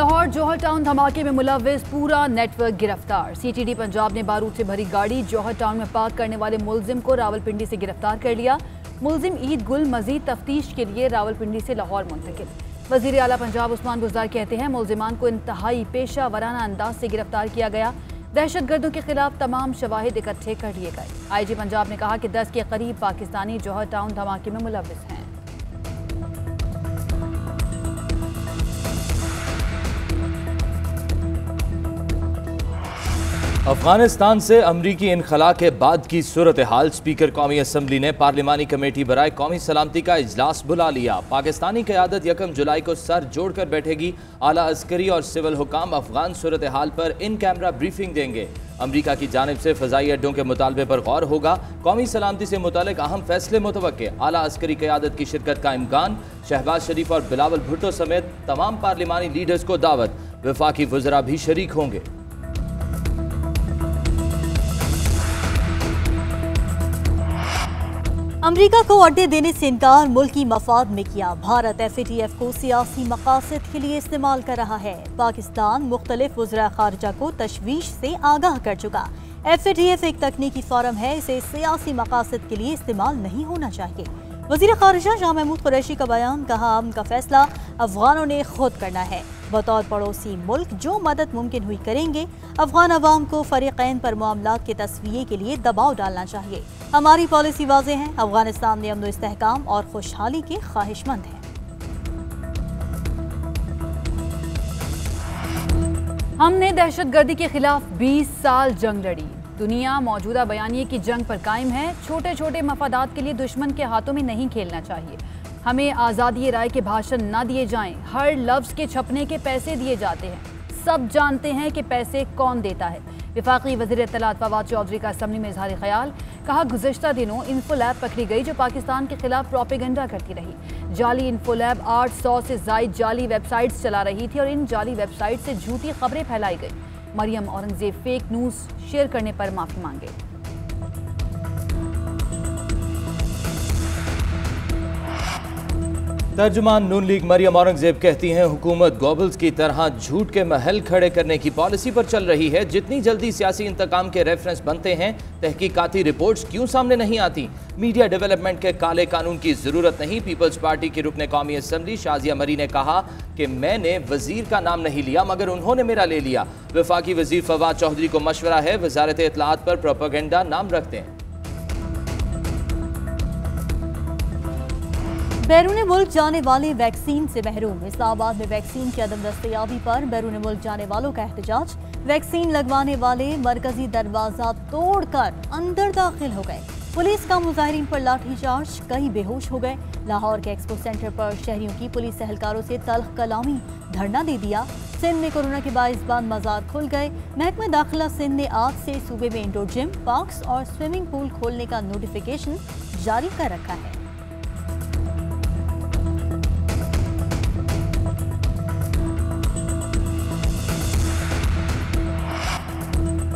लाहौर जौहर town धमाके में मुलविस पूरा नेटवर्क गिरफ्तार। सीटीडी पंजाब ने बारूद से भरी गाड़ी जौहर टाउन में पार्क करने वाले मुलजिम को रावलपिंडी से गिरफ्तार कर लिया। मुलजिम ईद गुल मजीद तफ्तीश के लिए रावलपिंडी से लाहौर मुंतकिल। वजीर आला पंजाब उस्मान बुज़दार कहते हैं मुलजिमान को इंतहाई पेशा वराना अंदाज से गिरफ्तार किया गया। दहशत गर्दों के खिलाफ तमाम शवाहिद इकट्ठे कर लिए गए। IG पंजाब ने कहा कि 10 के करीब पाकिस्तानी जौहर टाउन धमाके में मुलविस हैं। अफगानिस्तान से अमरीकी इनखला के बाद की सूरत हाल। स्पीकर कौमी असम्बली ने पार्लिमानी कमेटी बराए कौमी सलामती का इजलास बुला लिया। पाकिस्तानी क़यादत 1 जुलाई को सर जोड़कर बैठेगी। आला अस्करी और सिविल हुकाम अफगान सूरत हाल पर इन कैमरा ब्रीफिंग देंगे। अमरीका की जानिब से फ़ज़ाई अड्डों के मुतालबे पर गौर होगा। कौमी सलामती से मुतालिक अहम फैसले मुतवक्के। आला अस्करी क़यादत की शिरकत का इम्कान। शहबाज शरीफ और बिलावल भुट्टो समेत तमाम पार्लिमानी लीडर्स को दावत। वफाकी वज़रा भी शरीक होंगे। अमरीका को अड्डे देने से इनकार मुल्की मफाद में किया। भारत FATF को सियासी मकासद के लिए इस्तेमाल कर रहा है। पाकिस्तान मुख्तलिफ वज़रा खारजा को तशवीश से आगाह कर चुका। FATF एक तकनीकी फॉरम है, इसे सियासी मकासद के लिए इस्तेमाल नहीं होना चाहिए। वज़ीर खारजा शाह महमूद कुरैशी का बयान, कहा उनका फैसला अफगानों ने खुद करना है। बतौर पड़ोसी मुल्क जो मदद मुमकिन हुई करेंगे। अफगान अवाम को फरीक़ैन पर मामलात के तस्वीये के लिए दबाव डालना चाहिए। हमारी पॉलिसी वाज़ेह है, अफगानिस्तान में अमन इस्तेहकाम और खुशहाली के ख्वाहिशमंद हैं। हमने दहशतगर्दी के खिलाफ 20 साल जंग लड़ी। दुनिया मौजूदा बयानिए की जंग पर कायम है। छोटे छोटे मफादात के लिए दुश्मन के हाथों में नहीं खेलना चाहिए। हमें आज़ादी राय के भाषण ना दिए जाएं। हर लफ्ज़ के छपने के पैसे दिए जाते हैं। सब जानते हैं कि पैसे कौन देता है। वफाकी वज़ीर इत्तलात फवाद चौधरी का असम्बली में इजहार ख्याल, कहा गुज़श्ता दिनों इन्फोलैब पकड़ी गई जो पाकिस्तान के खिलाफ प्रोपेगेंडा करती रही। जाली इन्फोलैब 800 से ज़ायद जाली वेबसाइट्स चला रही थी और इन जाली वेबसाइट से झूठी खबरें फैलाई गई। Maryam Aurangzeb fake news share करने पर माफ़ी मांगे। तर्जुमान नून लीग मरियम औरंगजेब कहती हैं हुकूमत गोबल्स की तरह झूठ के महल खड़े करने की पॉलिसी पर चल रही है। जितनी जल्दी सियासी इंतकाम के रेफरेंस बनते हैं, तहकीकाती रिपोर्ट्स क्यों सामने नहीं आती। मीडिया डेवलपमेंट के काले कानून की जरूरत नहीं। पीपल्स पार्टी की रुकने कौमी असम्बली शाजिया मरी ने कहा कि मैंने वजीर का नाम नहीं लिया मगर उन्होंने मेरा ले लिया। वफाकी वजीर फवाद चौधरी को मशवरा है, वजारत इत्तलात पर प्रोपेगेंडा नाम रखते हैं। बैरून मुल्क जाने वाले वैक्सीन से महरूम। इस्लामाबाद में वैक्सीन की अदम दस्तयाबी पर बैरून मुल्क जाने वालों का एहतजाज। वैक्सीन लगवाने वाले मरकजी दरवाजा तोड़कर अंदर दाखिल हो गए। पुलिस का मुजाहिरीन पर लाठीचार्ज, कई बेहोश हो गए। लाहौर के एक्सपो सेंटर पर शहरियों की पुलिस एहलकारों से तल्ख कलामी, धरना दे दिया। सिंध में कोरोना के बाइस बाद मजार खुल गए। महकमा दाखिला सिंध ने आज से सूबे में इंडोर जिम, पार्क्स और स्विमिंग पूल खोलने का नोटिफिकेशन जारी कर रखा है।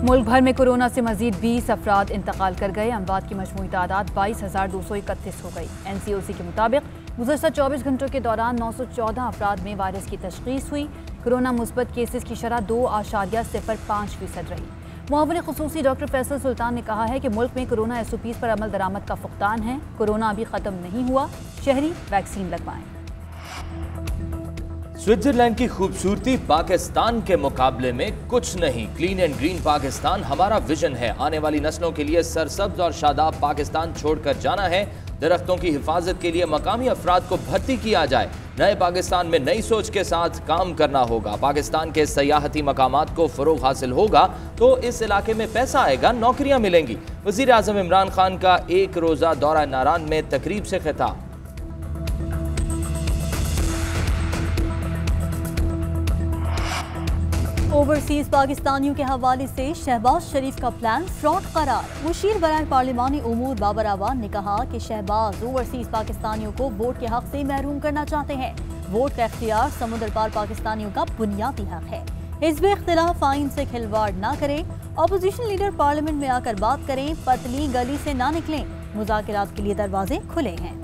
मुल्क भर में कोरोना से मजीद 20 अफराद इंतकाल कर गए। अमवात की मजमूई तादाद 22,231 हो गई। NCOC के मुताबिक गुज़श्ता 24 घंटों के दौरान 914 अफराद में वायरस की तशख़ीस हुई। कोरोना मुस्बत केसेस की शरह 2.05% रही। मुआविन ख़ुसूसी डॉक्टर फैसल सुल्तान ने कहा है कि मुल्क में कोरोना SOPs पर अमल दरामद का फुक़दान है। कोरोना अभी ख़त्म नहीं हुआ, शहरी वैक्सीन लगवाएं। स्विट्जरलैंड की खूबसूरती पाकिस्तान के मुकाबले में कुछ नहीं। क्लीन एंड ग्रीन पाकिस्तान हमारा विजन है। आने वाली नस्लों के लिए सरसब्ज और शादाब पाकिस्तान छोड़कर जाना है। दरख्तों की हिफाजत के लिए मकामी अफराद को भर्ती किया जाए। नए पाकिस्तान में नई सोच के साथ काम करना होगा। पाकिस्तान के सयाहती मकामात को फ़रोग़ हासिल होगा तो इस इलाके में पैसा आएगा, नौकरियां मिलेंगी। वज़ीर आज़म इमरान खान का एक रोज़ा दौरा नारान में तकरीब से खिताब। ओवरसीज पाकिस्तानियों के हवाले से शहबाज शरीफ का प्लान फ्रॉड करार। मुशीर बराए पार्लिमानी उमूर बाबर आवान ने कहा कि शहबाज ओवरसीज पाकिस्तानियों को वोट के हक से महरूम करना चाहते हैं। वोट का इख्तियार समुद्र पार पाकिस्तानियों का बुनियादी हक है। हिज़्ब इख्तिलाफ आइन से खिलवाड़ ना करें। अपोजिशन लीडर पार्लियामेंट में आकर बात करें, पतली गली से ना निकलें। मुज़ाकरात के लिए दरवाजे खुले हैं।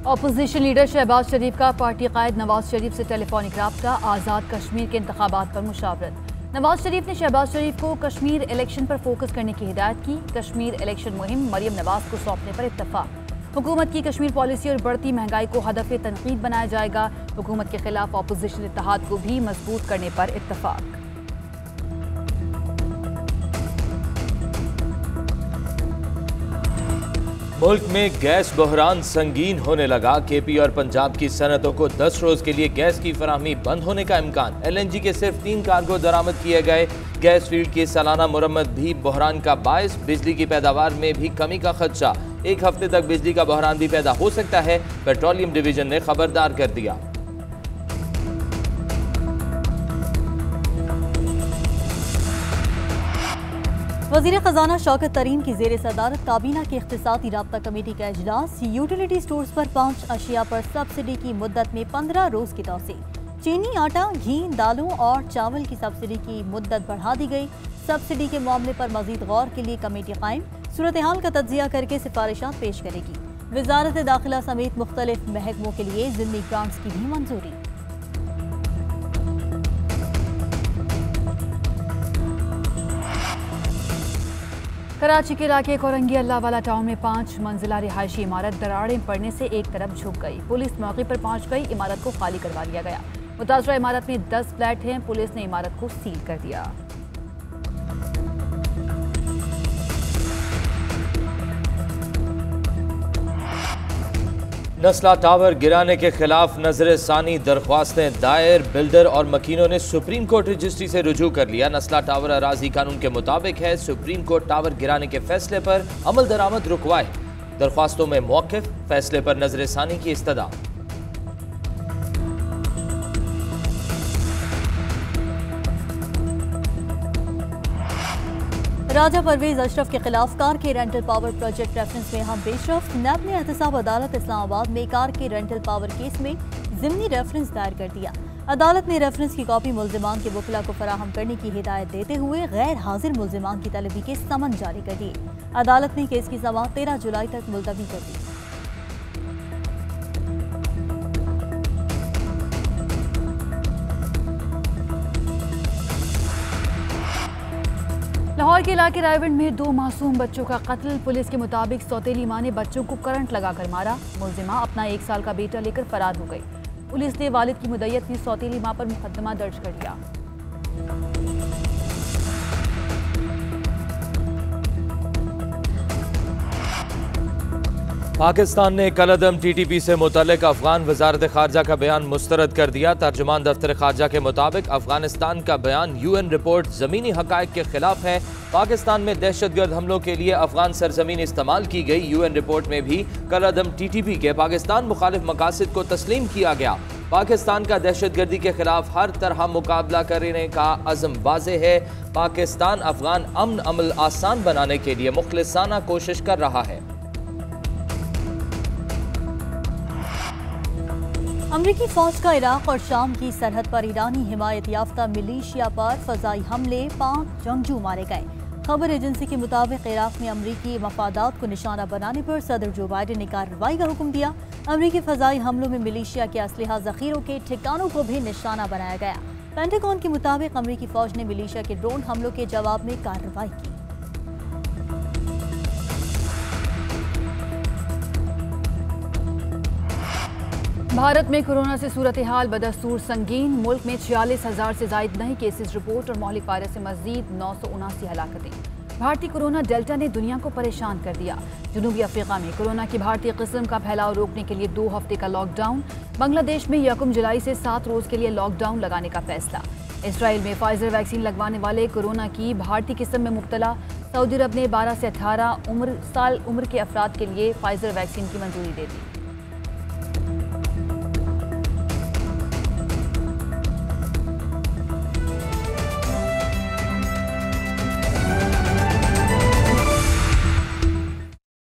अपोजिशन लीडर शहबाज शरीफ का पार्टी कायद नवाज शरीफ से टेलीफोनिक राब्ता, आज़ाद कश्मीर के इंतखाबात पर मुशावरत। नवाज शरीफ ने शहबाज शरीफ को कश्मीर इलेक्शन पर फोकस करने की हिदायत की। कश्मीर इलेक्शन मुहिम मरियम नवाज को सौंपने पर इत्तफाक। हुकूमत की कश्मीर पॉलिसी और बढ़ती महंगाई को हदफ तनकीद बनाया जाएगा। हुकूमत के खिलाफ अपोजिशन इत्तेहाद को भी मजबूत करने पर इत्तफाक। मुल्क में गैस बहरान संगीन होने लगा। केपी और पंजाब की सनतों को 10 रोज के लिए गैस की फराहमी बंद होने का इम्कान। LNG के सिर्फ 3 कार्गो दरामद किए गए। गैस फील्ड की सालाना मुरम्मत भी बहरान का बायस। बिजली की पैदावार में भी कमी का खदशा। 1 हफ्ते तक बिजली का बहरान भी पैदा हो सकता है, पेट्रोलियम डिवीजन ने खबरदार कर दिया। वज़ीर ख़ज़ाना शौकत तरीन की ज़ेर सदारत काबीना की इख्तिसादी राब्ता कमेटी का इजलास। यूटिलिटी स्टोर्स पर 5 अशिया पर सब्सिडी की मुद्दत में 15 रोज़ की तौसी। चीनी, आटा, घी, दालों और चावल की सब्सिडी की मुद्दत बढ़ा दी गई। सब्सिडी के मामले पर मज़ीद गौर के लिए कमेटी कायम। सूरत हाल का तज्जिया करके सिफारिशात पेश करेगी। वज़ारत दाखिला समेत मुख्तलिफ महकमों के लिए ज़िम्मी ग्रांट्स की भी मंजूरी। कराची के इलाके कोरंगी अल्लाहवाला टाउन में 5 मंजिला रिहायशी इमारत दरारें पड़ने से एक तरफ झुक गई। पुलिस मौके पर पहुंच गई। इमारत को खाली करवा लिया गया। मुतासरा इमारत में 10 फ्लैट हैं। पुलिस ने इमारत को सील कर दिया। नस्ला टावर गिराने के खिलाफ नजर सानी दरख्वास्तें दायर। बिल्डर और मकीनों ने सुप्रीम कोर्ट रजिस्ट्री से रुजू कर लिया। नस्ला टावर अराजी कानून के मुताबिक है। सुप्रीम कोर्ट टावर गिराने के फैसले पर अमल दरामद रुकवाए। दरख्वास्तों में मौक़िफ़, फैसले पर नजर सानी की इस्तदा। राजा परवेज अशरफ के खिलाफ कार के रेंटल पावर प्रोजेक्ट रेफरेंस में हम पेशरफ। नैब ने एहतसाब अदालत इस्लामाबाद में कार के रेंटल पावर केस में ज़िमनी रेफरेंस दायर कर दिया। अदालत ने रेफरेंस की कॉपी मुल्जिमान के वकीला को फराहम करने की हिदायत देते हुए गैर हाजिर मुल्जिमान की तलबी के समन जारी कर दिए। अदालत ने केस की समाअत 13 जुलाई तक मुलतवी कर दी। लाहौर के इलाके रायविंड में 2 मासूम बच्चों का कत्ल। पुलिस के मुताबिक सौतेली मां ने बच्चों को करंट लगाकर मारा। मुल्जिमा अपना 1 साल का बेटा लेकर फरार हो गई। पुलिस ने वालिद की मुद्दत में सौतेली मां पर मुकदमा दर्ज कर लिया। पाकिस्तान ने कलअदम TTP से मुतल्लिक अफगान वजारत खारजा का बयान मुस्तरद कर दिया। तर्जुमान दफ्तर खारजा के मुताबिक अफगानिस्तान का बयान UN रिपोर्ट ज़मीनी हक़ाइक़ के खिलाफ है। पाकिस्तान में दहशतगर्द हमलों के लिए अफगान सरजमीन इस्तेमाल की गई। UN रिपोर्ट में भी कलअदम TTP के पाकिस्तान मुखालिफ मकासद को तस्लीम किया गया। पाकिस्तान का दहशतगर्दी के खिलाफ हर तरह मुकाबला करने का अज़म वाज़ेह है। पाकिस्तान अफगान अमन अमल आसान बनाने के लिए मुखलिसाना कोशिश कर रहा है। अमरीकी फौज का इराक और शाम की सरहद पर ईरानी हिमायत याफ्ता मिलिशिया पर फजाई हमले, 5 जंगजू मारे गए। खबर एजेंसी के मुताबिक इराक में अमरीकी मफादात को निशाना बनाने पर सदर जो बाइडेन ने कार्रवाई का हुक्म दिया। अमरीकी फजाई हमलों में मिलिशिया के असलहा जखीरों के ठिकानों को भी निशाना बनाया गया। पेंटागन के मुताबिक अमरीकी फौज ने मिलिशिया के ड्रोन हमलों के जवाब में कार्रवाई की। भारत में कोरोना से सूरत हाल बदस्तूर संगीन। मुल्क में 46,000 से ज्यादा नए केसेस रिपोर्ट और मौलिक वायरस से मजीद 979 हलाकतें। भारतीय कोरोना डेल्टा ने दुनिया को परेशान कर दिया। जनूबी अफ्रीका में कोरोना की भारतीय किस्म का फैलाव रोकने के लिए 2 हफ्ते का लॉकडाउन। बांग्लादेश में 1 जुलाई से 7 रोज के लिए लॉकडाउन लगाने का फैसला। इसराइल में फाइजर वैक्सीन लगवाने वाले कोरोना की भारतीय किस्म में मुब्तला। सऊदी अरब ने 12 से 18 साल उम्र के अफराद के लिए फाइजर वैक्सीन की मंजूरी दे दी।